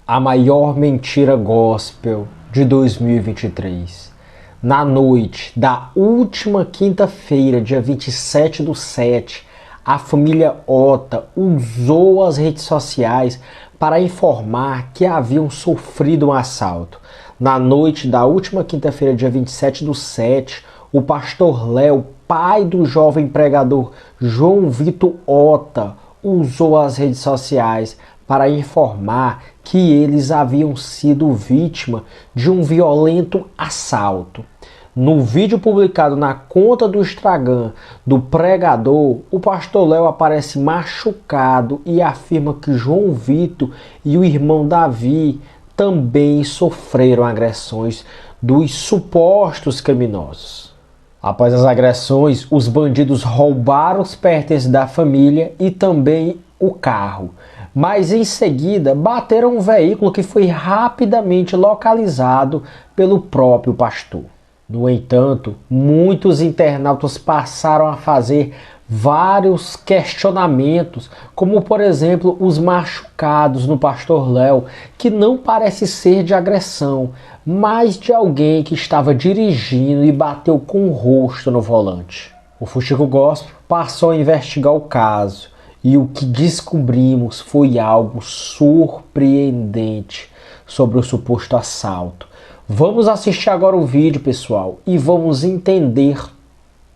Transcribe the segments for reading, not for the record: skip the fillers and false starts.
A maior mentira gospel de 2023. Na noite da última quinta-feira, dia 27/7, a família Ota usou as redes sociais para informar que haviam sofrido um assalto. Na noite da última quinta-feira, dia 27/7, o pastor Léo, pai do jovem pregador João Vitor Ota, usou as redes sociais para informar que eles haviam sido vítima de um violento assalto. No vídeo publicado na conta do Instagram do pregador, o pastor Léo aparece machucado e afirma que João Vitor e o irmão Davi também sofreram agressões dos supostos criminosos. Após as agressões, os bandidos roubaram os pertences da família e também o carro, mas em seguida bateram um veículo que foi rapidamente localizado pelo próprio pastor. No entanto, muitos internautas passaram a fazer vários questionamentos, como por exemplo os machucados no pastor Léo, que não parece ser de agressão, mas de alguém que estava dirigindo e bateu com o rosto no volante. O Fuxico Gospel passou a investigar o caso e o que descobrimos foi algo surpreendente sobre o suposto assalto. Vamos assistir agora o vídeo, pessoal, e vamos entender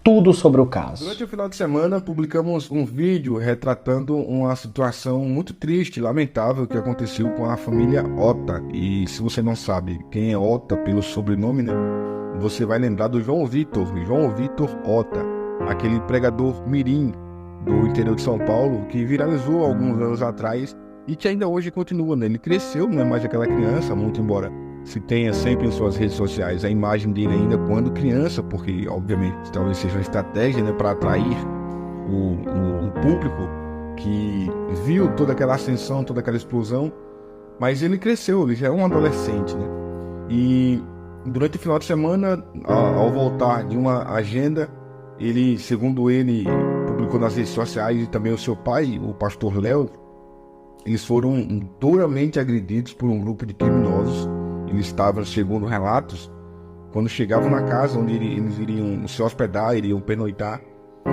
tudo sobre o caso. Durante o final de semana, publicamos um vídeo retratando uma situação muito triste e lamentável que aconteceu com a família Ota. E se você não sabe quem é Ota pelo sobrenome, né, você vai lembrar do João Vitor Ota, aquele pregador mirim do interior de São Paulo que viralizou alguns anos atrás e que ainda hoje continua, né? Ele cresceu, não é mais aquela criança, muito embora se tenha sempre em suas redes sociais a imagem dele ainda quando criança, porque obviamente talvez seja uma estratégia, né, para atrair o público que viu toda aquela ascensão, toda aquela explosão, mas ele cresceu, ele já é um adolescente, né? E durante o final de semana, ao voltar de uma agenda, ele, segundo ele, publicou nas redes sociais, e também o seu pai, o pastor Léo, eles foram duramente agredidos por um grupo de criminosos. Eles estavam, segundo relatos, quando chegavam na casa onde eles iriam se hospedar, iriam pernoitar,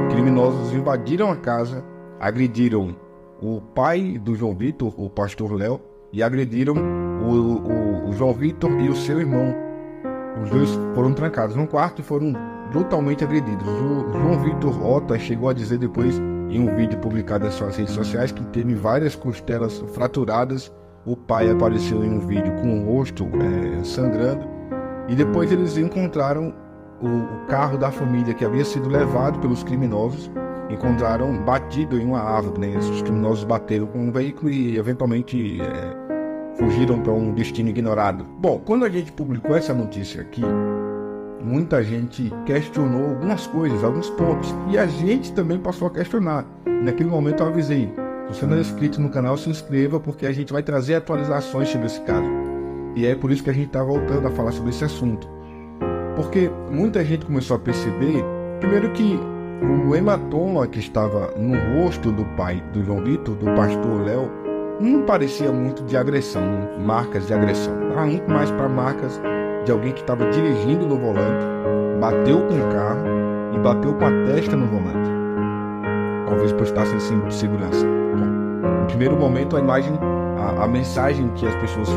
criminosos invadiram a casa, agrediram o pai do João Vitor, o pastor Léo, e agrediram o João Vitor e o seu irmão. Os dois foram trancados num quarto e foram brutalmente agredidos. O João Vitor Ota chegou a dizer depois, em um vídeo publicado nas suas redes sociais, que teve várias costelas fraturadas. O pai apareceu em um vídeo com o rosto sangrando. E depois eles encontraram o carro da família que havia sido levado pelos criminosos. Encontraram batido em uma árvore, né? Os criminosos bateram com um veículo e eventualmente fugiram para um destino ignorado. Bom, quando a gente publicou essa notícia aqui, muita gente questionou algumas coisas, alguns pontos. E a gente também passou a questionar. Naquele momento eu avisei: se você não é inscrito no canal, se inscreva, porque a gente vai trazer atualizações sobre esse caso. E é por isso que a gente está voltando a falar sobre esse assunto. Porque muita gente começou a perceber, primeiro, que o hematoma que estava no rosto do pai do João Vitor, do pastor Léo, não parecia muito de agressão, marcas de agressão. Estava muito mais para marcas de alguém que estava dirigindo no volante, bateu com o carro e bateu com a testa no volante. Talvez por estar sem símbolo de segurança. Bom, no primeiro momento, a imagem, a mensagem que as pessoas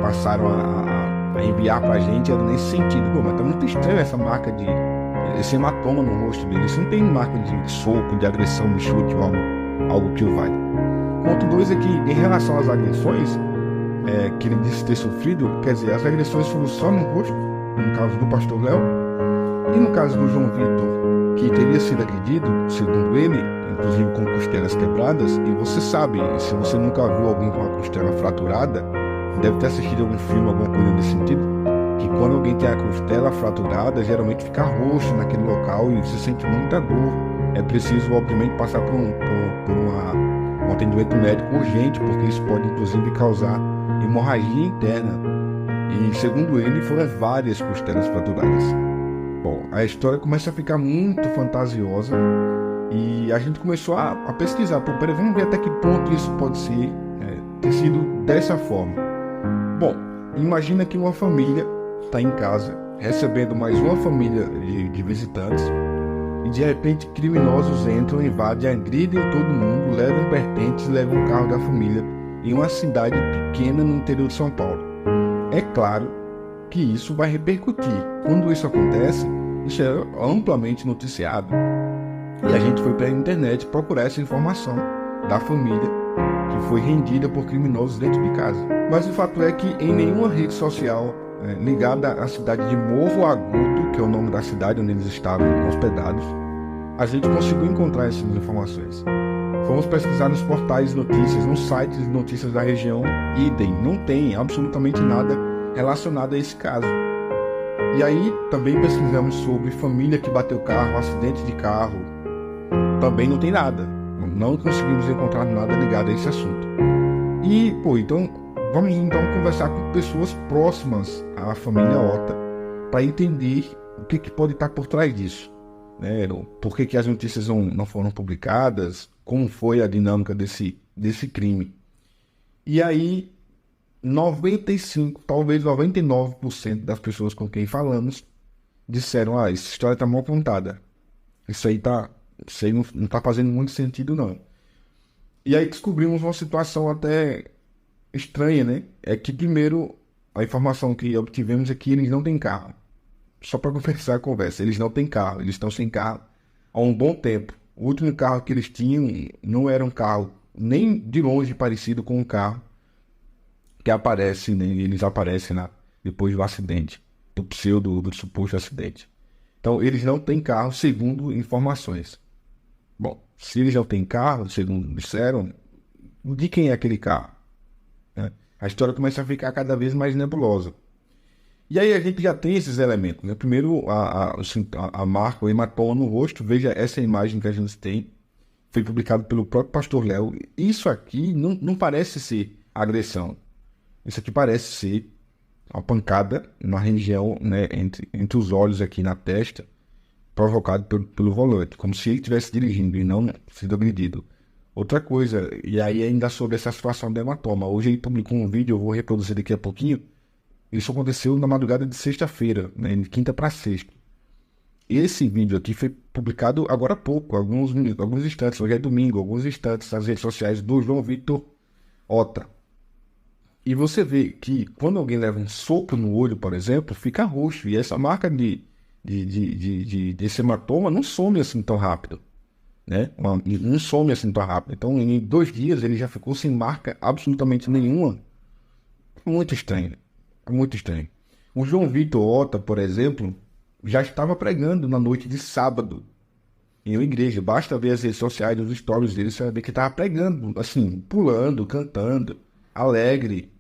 passaram a enviar pra gente era nesse sentido. Pô, mas tá muito estranho essa marca de... esse hematoma no rosto dele. Isso não tem marca de soco, de agressão, de chute ou algo que o vale. Ponto 2 é que, em relação às agressões que ele disse ter sofrido, quer dizer, as agressões foram só no rosto, no caso do pastor Léo, e no caso do João Vitor, que teria sido agredido, segundo ele, inclusive com costelas quebradas. E você sabe, se você nunca viu alguém com uma costela fraturada, deve ter assistido algum filme, alguma coisa nesse sentido, que quando alguém tem a costela fraturada, geralmente fica roxo naquele local e se sente muita dor. É preciso, obviamente, passar por um atendimento médico urgente, porque isso pode, inclusive, causar hemorragia interna. E, segundo ele, foram várias costelas fraturadas. Bom, a história começa a ficar muito fantasiosa e a gente começou a pesquisar. Pô, peraí, vamos ver até que ponto isso pode ser ter sido dessa forma. Bom, imagina que uma família está em casa, recebendo mais uma família de visitantes, e de repente criminosos entram, invadem, agridem todo mundo, levam pertences, levam o carro da família em uma cidade pequena no interior de São Paulo. É claro que isso vai repercutir. Quando isso acontece, isso é amplamente noticiado. E a gente foi para a internet procurar essa informação da família que foi rendida por criminosos dentro de casa. Mas o fato é que em nenhuma rede social ligada à cidade de Morro Agudo, que é o nome da cidade onde eles estavam hospedados, a gente conseguiu encontrar essas informações. Fomos pesquisar nos portais de notícias, nos sites de notícias da região, idem, não tem absolutamente nada relacionado a esse caso. E aí também pesquisamos sobre família que bateu carro, acidente de carro, também não tem nada. Não conseguimos encontrar nada ligado a esse assunto. E, então, vamos então conversar com pessoas próximas à família Ota para entender o que pode estar por trás disso. Né? Por que as notícias não foram publicadas, como foi a dinâmica desse crime. E aí, 95%, talvez 99% das pessoas com quem falamos disseram, essa história está mal contada. Isso aí não está fazendo muito sentido, não. E aí descobrimos uma situação até estranha, né? É que, primeiro, a informação que obtivemos é que eles não têm carro. Só para conversar a conversa, eles não têm carro, eles estão sem carro há um bom tempo. O último carro que eles tinham não era um carro nem de longe parecido com o carro que aparece, né? Eles aparecem depois do acidente, do suposto acidente. Então, eles não têm carro, segundo informações. Bom, se eles não têm carro, segundo disseram, de quem é aquele carro? Né? A história começa a ficar cada vez mais nebulosa. E aí a gente já tem esses elementos. Né? Primeiro, a marca, o hematoma no rosto. Veja essa imagem que a gente tem. Foi publicado pelo próprio pastor Léo. Isso aqui não parece ser agressão. Isso aqui parece ser uma pancada na região, né, entre os olhos aqui na testa, provocado pelo volante, como se ele estivesse dirigindo e não sendo agredido. Outra coisa, e aí ainda sobre essa situação do hematoma. Hoje ele publicou um vídeo, eu vou reproduzir daqui a pouquinho. Isso aconteceu na madrugada de sexta-feira, né, de quinta para sexta. Esse vídeo aqui foi publicado agora há pouco, alguns instantes, hoje é domingo, alguns instantes nas redes sociais do João Vitor Ota. E você vê que quando alguém leva um soco no olho, por exemplo, fica roxo. E essa marca desse hematoma não some assim tão rápido. Né? Não some assim tão rápido. Então, em 2 dias, ele já ficou sem marca absolutamente nenhuma. Muito estranho. Muito estranho. O João Vitor Ota, por exemplo, já estava pregando na noite de sábado em uma igreja. Basta ver as redes sociais, os stories dele, você vai ver que estava pregando, assim, pulando, cantando, alegre.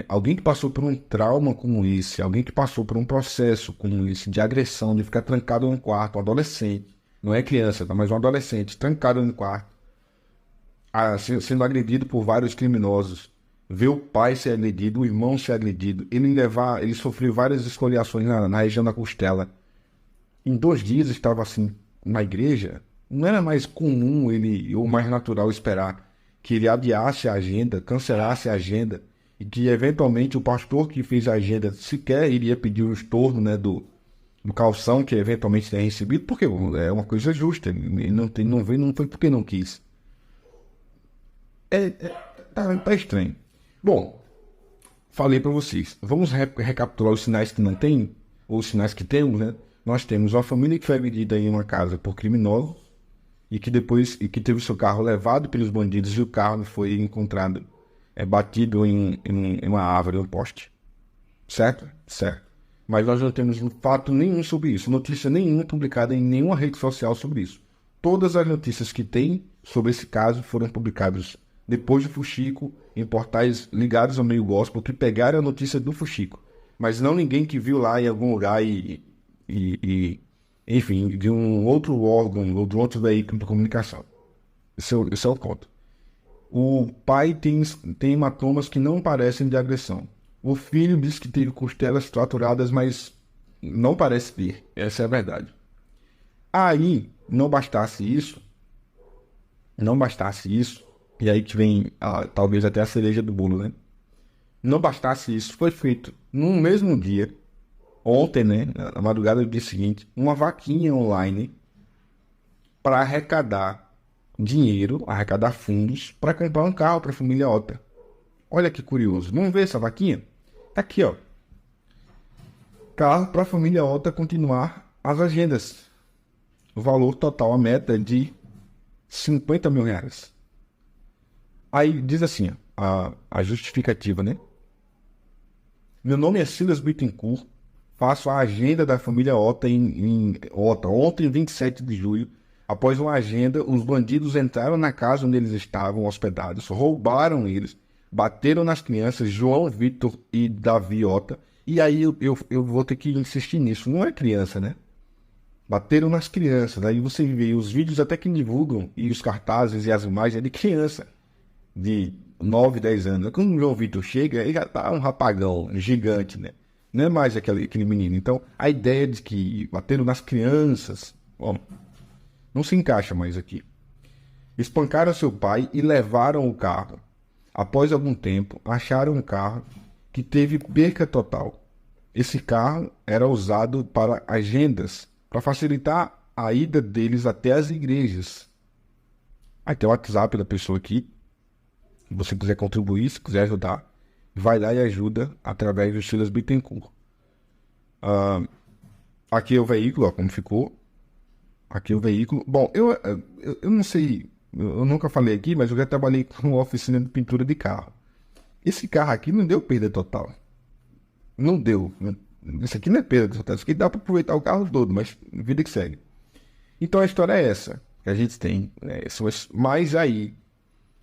Alguém que passou por um trauma como esse, alguém que passou por um processo como esse, de agressão, de ficar trancado em um quarto, um adolescente, não é criança, mas um adolescente, trancado em um quarto, sendo agredido por vários criminosos, ver o pai ser agredido, o irmão ser agredido, ele sofreu várias escoriações na região da costela. Em 2 dias estava assim, na igreja, não era mais comum ou mais natural esperar que ele adiasse a agenda, cancelasse a agenda, e que eventualmente o pastor que fez a agenda sequer iria pedir o estorno, né, do calção que eventualmente tenha recebido, porque é uma coisa justa, não foi porque não quis. Tá estranho. Bom, falei para vocês, vamos recapitular os sinais que não tem, ou os sinais que temos, né? Nós temos uma família que foi agredida em uma casa por criminosos, e que teve seu carro levado pelos bandidos, e o carro foi encontrado batido em uma árvore, um poste. Certo? Certo. Mas nós não temos fato nenhum sobre isso, notícia nenhuma publicada em nenhuma rede social sobre isso. Todas as notícias que tem sobre esse caso foram publicadas depois do fuxico em portais ligados ao meio gospel que pegaram a notícia do fuxico. Mas não ninguém que viu lá em algum lugar enfim, de um outro órgão ou de um outro veículo de comunicação. Esse é o ponto. O pai tem hematomas que não parecem de agressão. O filho diz que teve costelas fraturadas, mas não parece ter. Essa é a verdade. Aí, não bastasse isso, e aí que vem talvez até a cereja do bolo, né? Não bastasse isso, foi feito no mesmo dia, ontem, né, na madrugada do dia seguinte, uma vaquinha online para arrecadar dinheiro, arrecadar fundos para comprar um carro para a família Ota. Olha que curioso. Vamos ver essa vaquinha? Tá aqui, ó. Carro para a família Ota continuar as agendas. O valor total, a meta é de 50 mil reais. Aí diz assim, a justificativa, né? Meu nome é Silas Bittencourt, faço a agenda da família Ota em Ota. Ontem, 27 de julho, após uma agenda, os bandidos entraram na casa onde eles estavam hospedados, roubaram eles, bateram nas crianças, João Vitor e Davi Ota. E aí eu vou ter que insistir nisso, não é criança, né? Bateram nas crianças, aí você vê os vídeos até que divulgam, e os cartazes e as imagens é de criança de 9, 10 anos. Quando o João Vitor chega, ele já tá um rapagão gigante, né? Não é mais aquele menino. Então, a ideia de que bateram nas crianças, ó, não se encaixa mais aqui. Espancaram seu pai e levaram o carro. Após algum tempo, acharam um carro que teve perca total. Esse carro era usado para agendas, para facilitar a ida deles até as igrejas. Aí tem o WhatsApp da pessoa aqui. Se você quiser contribuir, se quiser ajudar, vai lá e ajuda através do Silas Bittencourt. Aqui é o veículo, ó, como ficou. Aqui é o veículo. Bom, eu não sei, eu nunca falei aqui, mas eu já trabalhei com uma oficina de pintura de carro. Esse carro aqui não deu perda total. Não deu. Isso aqui não é perda total. Isso aqui dá para aproveitar o carro todo, mas vida que segue. Então a história é essa que a gente tem, né? Mas aí,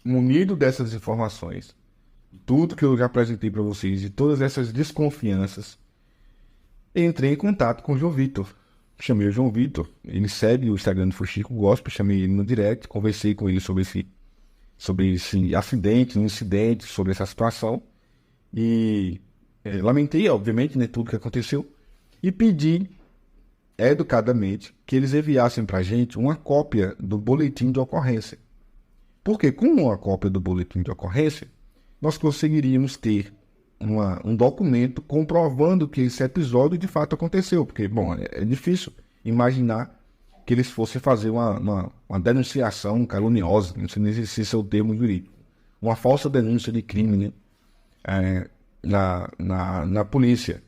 munido dessas informações, tudo que eu já apresentei para vocês e todas essas desconfianças, entrei em contato com o João Vitor. Chamei o João Vitor, ele segue o Instagram do Fuxico Gospel, chamei ele no direct, conversei com ele sobre esse acidente, um incidente, sobre essa situação, e lamentei, obviamente, né, tudo que aconteceu, e pedi educadamente que eles enviassem para a gente uma cópia do boletim de ocorrência. Porque com uma cópia do boletim de ocorrência, nós conseguiríamos ter um documento comprovando que esse episódio de fato aconteceu. Porque, bom, é difícil imaginar que eles fossem fazer uma denunciação caluniosa, não sei nem se esse é o termo jurídico, uma falsa denúncia de crime, né, na polícia.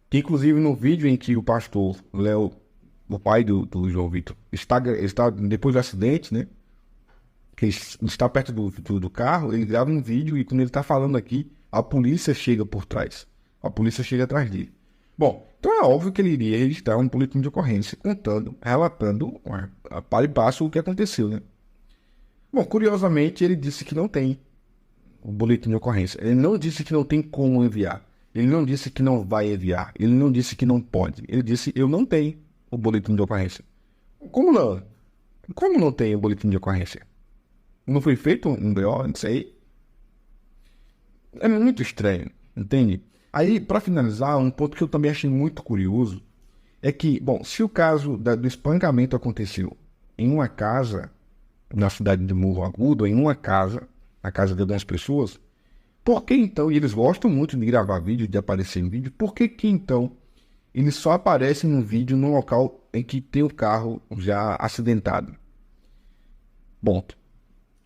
Que, inclusive, no vídeo em que o pastor Léo, o pai do João Vitor, está depois do acidente, né, que está perto do carro, ele grava um vídeo e quando ele está falando aqui, a polícia chega por trás. A polícia chega atrás dele. Bom, então é óbvio que ele iria registrar um boletim de ocorrência relatando a par e passo o que aconteceu, né? Bom, curiosamente, ele disse que não tem o boletim de ocorrência. Ele não disse que não tem como enviar. Ele não disse que não vai enviar. Ele não disse que não pode. Ele disse, eu não tenho o boletim de ocorrência. Como não? Como não tem o boletim de ocorrência? Não foi feito um BO, não sei. É muito estranho, entende? Aí, para finalizar, um ponto que eu também achei muito curioso é que, bom, se o caso do espancamento aconteceu em uma casa na cidade de Morro Agudo, em uma casa, na casa de algumas pessoas, por que então, e eles gostam muito de gravar vídeo, de aparecer em vídeo, por que então eles só aparecem no vídeo no local em que tem o carro já acidentado? Bom,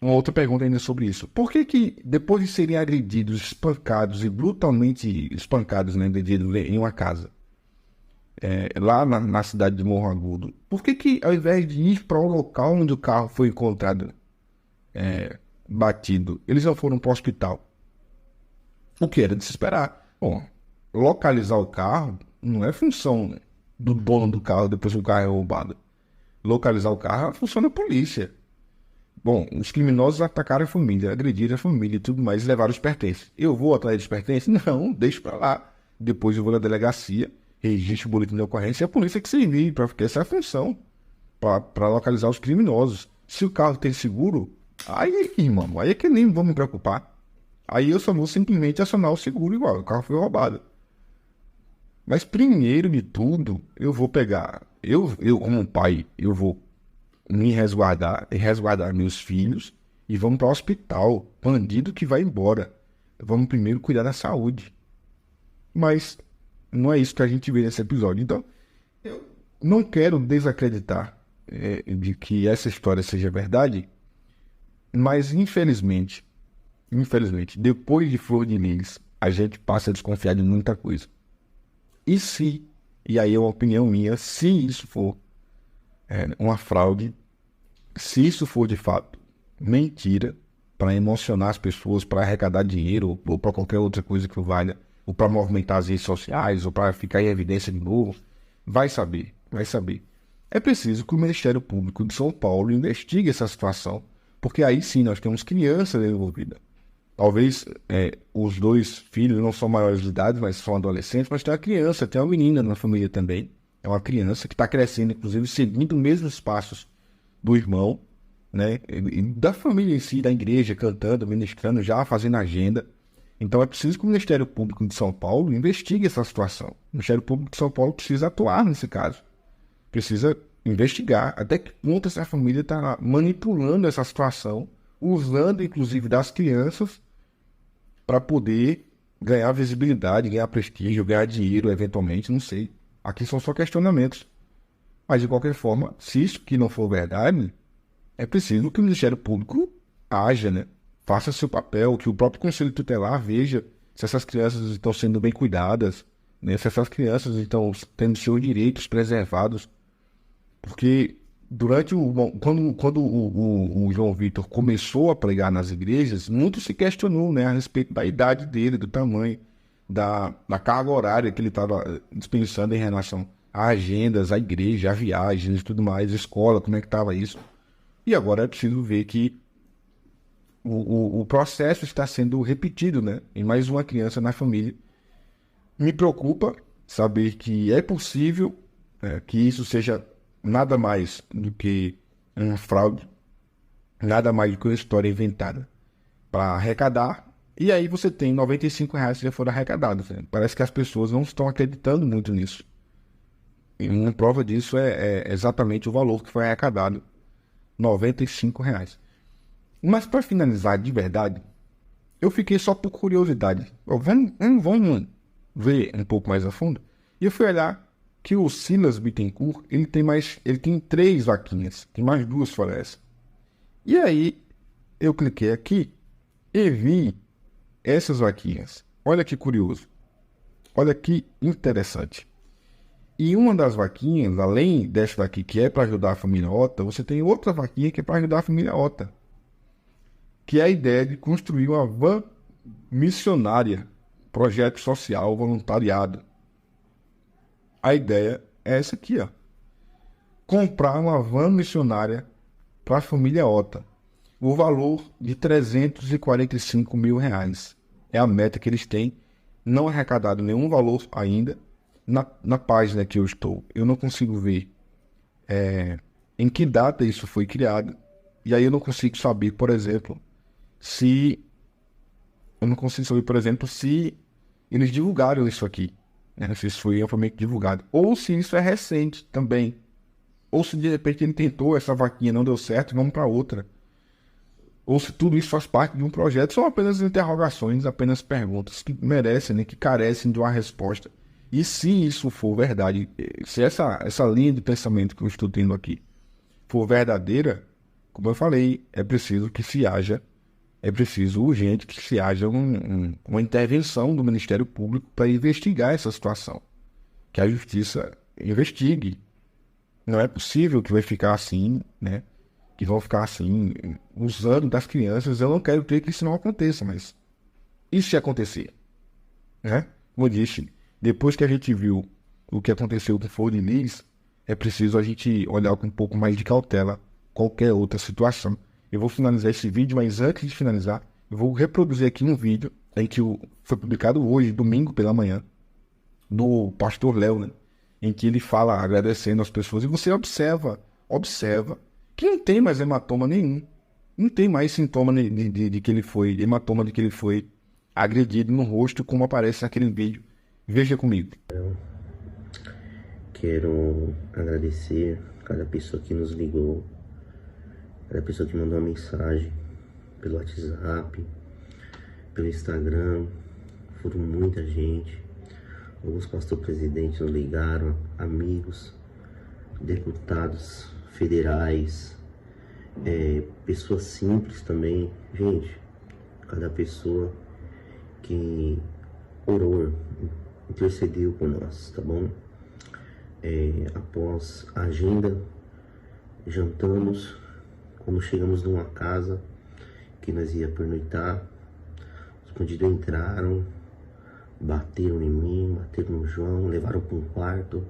uma outra pergunta ainda sobre isso. Por que depois de serem agredidos, espancados e brutalmente espancados, né, em uma casa, lá na cidade de Morro Agudo, por que ao invés de ir para o local onde o carro foi encontrado batido, eles não foram para o hospital? O que era de se esperar. Bom, localizar o carro não é função, né, do dono do carro depois que o carro é roubado. Localizar o carro é a função da polícia. Bom, os criminosos atacaram a família, agrediram a família e tudo mais, e levaram os pertences. Eu vou atrás dos pertences? Não, deixo pra lá. Depois eu vou na delegacia, registro o boletim de ocorrência e a polícia que se envie, porque essa é a função, para localizar os criminosos. Se o carro tem seguro, aí, irmão, aí é que nem vou me preocupar. Aí eu só vou simplesmente acionar o seguro igual, o carro foi roubado. Mas primeiro de tudo, eu vou pegar, eu como pai, eu vou me resguardar e resguardar meus filhos e vamos para o hospital. Bandido que vai embora. vamos primeiro cuidar da saúde. Mas não é isso que a gente vê nesse episódio. Então, eu não quero desacreditar de que essa história seja verdade, mas infelizmente, depois de Flor de Lis, a gente passa a desconfiar de muita coisa. E se, e aí é uma opinião minha, se isso for uma fraude, se isso for de fato mentira, para emocionar as pessoas, para arrecadar dinheiro, ou para qualquer outra coisa que valha, ou para movimentar as redes sociais, ou para ficar em evidência de novo, vai saber, vai saber. É preciso que o Ministério Público de São Paulo investigue essa situação, porque aí sim nós temos crianças envolvidas. Talvez os dois filhos não são maiores de idade, mas são adolescentes, mas tem uma criança, tem uma menina na família também. É uma criança que está crescendo, inclusive, seguindo os mesmos passos do irmão, né? E da família em si, da igreja, cantando, ministrando, já fazendo agenda. Então é preciso que o Ministério Público de São Paulo investigue essa situação. O Ministério Público de São Paulo precisa atuar nesse caso. Precisa investigar até que ponto essa família está manipulando essa situação, usando inclusive das crianças para poder ganhar visibilidade, ganhar prestígio, ganhar dinheiro eventualmente, não sei. Aqui são só questionamentos. Mas de qualquer forma, se isso que não for verdade, é preciso que o Ministério Público haja, né? Faça seu papel, que o próprio Conselho Tutelar veja se essas crianças estão sendo bem cuidadas, né? Se essas crianças estão tendo seus direitos preservados. Porque quando o João Vitor começou a pregar nas igrejas, muito se questionou, né, a respeito da idade dele, do tamanho, da carga horária que ele estava dispensando em relação a agendas, a igreja, a viagens e tudo mais, a escola, como é que estava isso. E agora é preciso ver que o processo está sendo repetido, né, em mais uma criança na família. Me preocupa saber que é possível que isso seja nada mais do que uma fraude, nada mais do que uma história inventada para arrecadar. E aí você tem R$ 95 que já foram arrecadados. Né? Parece que as pessoas não estão acreditando muito nisso. E uma prova disso é exatamente o valor que foi arrecadado, R$ 95. Mas para finalizar de verdade, eu fiquei só por curiosidade. Vamos ver um pouco mais a fundo. E eu fui olhar que o Silas Bittencourt, ele tem 3 vaquinhas, tem mais 2 fora essa. E aí, eu cliquei aqui e vi essas vaquinhas. Olha que curioso. Olha que interessante. E uma das vaquinhas, além dessa daqui que é para ajudar a família Ota, você tem outra vaquinha que é para ajudar a família Ota. Que é a ideia de construir uma van missionária, projeto social, voluntariado. A ideia é essa aqui, ó. Comprar uma van missionária para a família Ota. O valor de R$ 345 mil. É a meta que eles têm. Não arrecadado nenhum valor ainda. Na página que eu estou, eu não consigo ver em que data isso foi criado. E aí eu não consigo saber, por exemplo, se eles divulgaram isso aqui. Se isso foi amplamente divulgado. Ou se isso é recente também. Ou se de repente ele tentou, essa vaquinha não deu certo, vamos para outra. Ou se tudo isso faz parte de um projeto. São apenas interrogações, apenas perguntas que merecem, né, que carecem de uma resposta. E se isso for verdade, se essa linha de pensamento que eu estou tendo aqui for verdadeira, como eu falei, é preciso urgente que se haja uma intervenção do Ministério Público para investigar essa situação. Que a Justiça investigue. Não é possível que vai ficar assim, né? Que vão ficar assim, usando das crianças. Eu não quero crer que isso não aconteça, mas e se acontecer? Né? Como eu disse, depois que a gente viu o que aconteceu com Flor de Lis, é preciso a gente olhar com um pouco mais de cautela qualquer outra situação. Eu vou finalizar esse vídeo, mas antes de finalizar, eu vou reproduzir aqui um vídeo em que foi publicado hoje, domingo pela manhã, do pastor Léo, né? Em que ele fala agradecendo as pessoas. E você observa que não tem mais hematoma nenhum. Não tem mais sintoma de que ele foi, hematoma de que ele foi agredido no rosto, como aparece naquele vídeo. Veja comigo. Eu quero agradecer cada pessoa que nos ligou, cada pessoa que mandou uma mensagem pelo WhatsApp, pelo Instagram, foram muita gente. Alguns pastores presidentes nos ligaram, amigos, deputados federais, pessoas simples também. Gente, cada pessoa que orou, intercedeu por nós, tá bom? Após a agenda, jantamos. Quando chegamos numa casa que nós ia pernoitar, os bandidos entraram, bateram em mim, bateram no João, levaram para um quarto,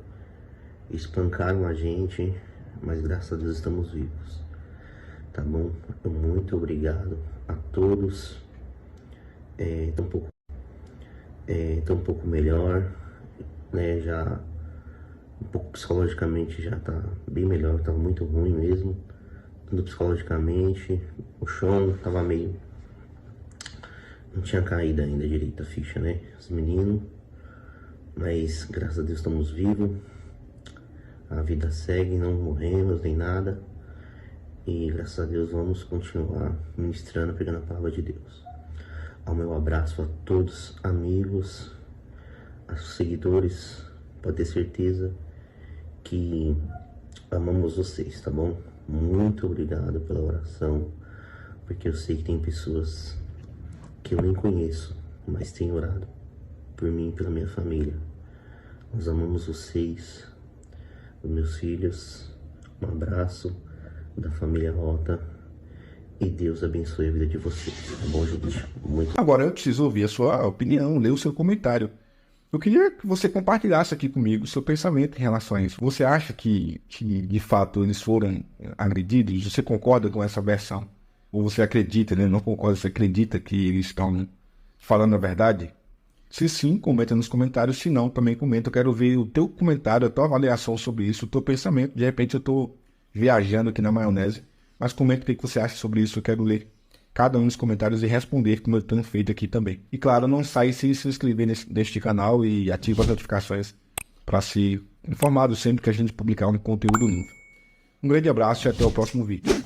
espancaram a gente, mas graças a Deus estamos vivos, tá bom? Muito obrigado a todos. Tô um pouco melhor, né? Já um pouco psicologicamente já tá bem melhor, tava muito ruim mesmo, tanto psicologicamente. O chão tava meio, não tinha caído ainda direito a ficha, né? Os meninos, mas graças a Deus estamos vivos, a vida segue, não morremos nem nada, e graças a Deus vamos continuar ministrando, pegando a palavra de Deus. Ao meu abraço a todos, amigos, aos seguidores, pode ter certeza que amamos vocês, tá bom? Muito obrigado pela oração, porque eu sei que tem pessoas que eu nem conheço, mas têm orado por mim e pela minha família. Nós amamos vocês, os meus filhos. Um abraço da família Rota e Deus abençoe a vida de vocês, tá bom, gente? Muito. Agora eu preciso ouvir a sua opinião, ler o seu comentário. Eu queria que você compartilhasse aqui comigo o seu pensamento em relação a isso. Você acha que de fato eles foram agredidos? Você concorda com essa versão? Ou você acredita, né? Não concorda, você acredita que eles estão falando a verdade? Se sim, comenta nos comentários. Se não, também comenta. Eu quero ver o teu comentário, a tua avaliação sobre isso, o teu pensamento. De repente eu estou viajando aqui na maionese. Mas comenta o que você acha sobre isso. Eu quero ler cada um dos comentários e responder, como eu tenho feito aqui também. E claro, não sai se inscrever neste canal e ativa as notificações para ser informado sempre que a gente publicar um conteúdo novo. Um grande abraço e até o próximo vídeo.